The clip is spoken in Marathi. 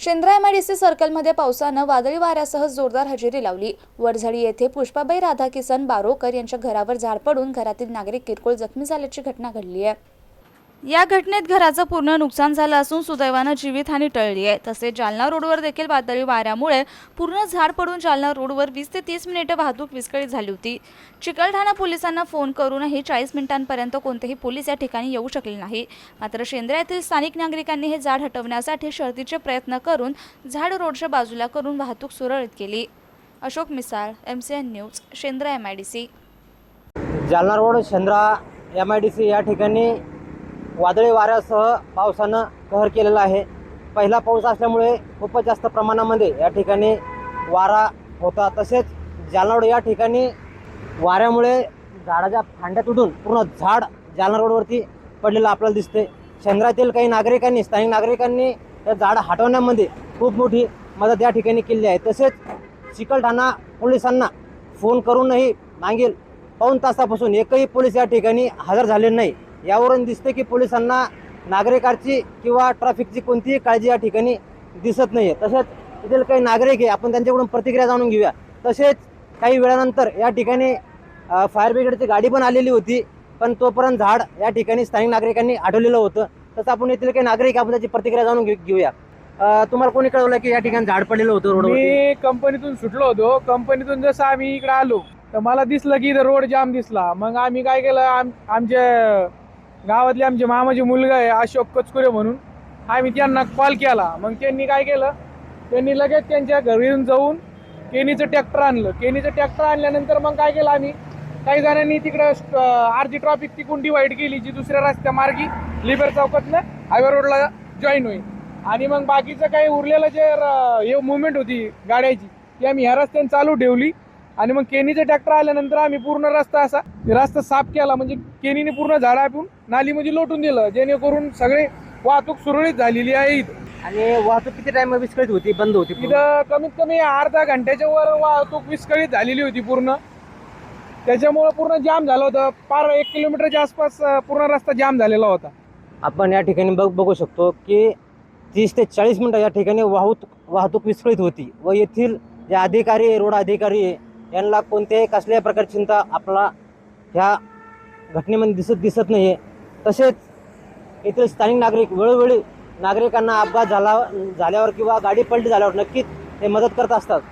शेंद्रा MIDC सर्कलमध्ये पावसानं वादळी वाऱ्यासह जोरदार हजेरी लावली। वरझडी येथे पुष्पाबाई राधाकिसन बारोकर यांच्या घरावर झाड पडून घरातील नागरिक किरकोळ जखमी झाल्याची घटना घडली आहे। या घटनेत घराचं पूर्ण नुकसान झालं असून सुदैवानं जीवितहानी टळली आहे। तसेच जालना रोडवर देखील वादळी वाऱ्यामुळे पूर्ण झाड पडून जालना रोडवर 20 ते 30 मिनिटे वाहतूक विस्कळीत झाली होती। चिकलठाणा पोलिसांना फोन करूनही 40 मिनिटांपर्यंत कोणतेही पोलीस या ठिकाणी येऊ शकले नाही। मात्र शेंद्रा येथील स्थानिक नागरिकांनी हे झाड हटवण्यासाठी शर्थीचे प्रयत्न करून झाड रोडच्या बाजूला करून वाहतूक सुरळीत केली। Ashok Misal, MCN news, Shendra MIDC। Jalna road Shendra MIDC या ठिकाणी वादळी वाऱ्यासह पावसानं कहर केलेला आहे। पहिला पाऊस असल्यामुळे खूपच जास्त प्रमाणामध्ये या ठिकाणी वारा होता। तसेच जालना रोड या ठिकाणी वाऱ्यामुळे झाडाच्या फांद्या तुटून पूर्ण झाड जालना रोडवरती पडलेलं आपल्याला दिसते। शेंद्रातील काही नागरिकांनी, स्थानिक नागरिकांनी हे झाड हटवण्यामध्ये खूप मोठी मदत या ठिकाणी केली आहे। तसेच चिकलठाणा पोलिसांना फोन करूनही मागील पाऊण तासापासून एकही पोलीस या ठिकाणी हजर झाले नाही। यावरून दिसते की पोलिसांना नागरिकांची किंवा ट्रॅफिकची कोणतीही काळजी या ठिकाणी दिसत नाही आहे। तसेच इथले काही नागरिक आहे, आपण त्यांच्याकडून प्रतिक्रिया जाणून घेऊया। तसेच काही वेळानंतर या ठिकाणी फायर ब्रिगेडची गाडी पण आलेली होती, पण तोपर्यंत झाड या ठिकाणी स्थानिक नागरिकांनी हटवलेलं होतं। तसं आपण इथले काही नागरिक आपण त्याची प्रतिक्रिया जाणून घेऊया। तुम्हाला कोणी कळवलं की या ठिकाणी झाड पडलेलं होतं रोडवर? मी कंपनीतून सुटलो होतो। कंपनीतून जसं आम्ही इकडे आलो तर मला दिसलं की इथं रोड जाम दिसला। मग आम्ही काय केलं, आमच्या गावातले आमचे मामाचे मुलगा आहे अशोक कचकुरे म्हणून, आम्ही त्यांना कॉल केला। मग त्यांनी काय केलं, त्यांनी लगेच त्यांच्या घरी जाऊन केनीचं ट्रॅक्टर आणलं। केनीचं ट्रॅक्टर आणल्यानंतर मग काय केलं, आम्ही काही जणांनी तिकडं अर्धी ट्रॉफिक तिकून डिवाईड केली, जी दुसऱ्या रस्त्या मार्गी लिबर चौकातनं हायवे रोडला जॉईन होईल। आणि मग बाकीचं काही उरलेलं जे हे मुवमेंट होती गाड्याची ती आम्ही ह्या रस्त्याने चालू ठेवली। आणि मग केनीचं ट्रॅक्टर आल्यानंतर आम्ही पूर्ण रस्ता साफ केला, म्हणजे केनीने पूर्ण झाड आपण नालीमध्ये लोटून दिलं, जेणेकरून सगळे वाहतूक सुरळीत झालेली आहे इथं। आणि वाहतूक किती टाइम विस्कळीत होती, बंद होती? इथं कमीत कमी अर्धा घंट्याच्या वर वाहतूक विस्कळीत झालेली होती पूर्ण। त्याच्यामुळे पूर्ण जाम झालं होतं, पार 1 किलोमीटरच्या आसपास पूर्ण रस्ता जाम झालेला होता। आपण या ठिकाणी बघू शकतो की 30 ते 40 मिनिटं या ठिकाणी वाहतूक विस्कळीत होती व येथील जे अधिकारी आहे, रोड अधिकारी आहे, यांना कोणत्याही कसल्याही प्रकारची चिंता आपला ह्या घटनेमध्ये दिसत नाही आहे। तसेच येथील स्थानिक नागरिक वेळोवेळी नागरिकांना अपघात झाल्यावर किंवा गाडी पलटी झाल्यावर नक्कीच ते मदत करत असतात।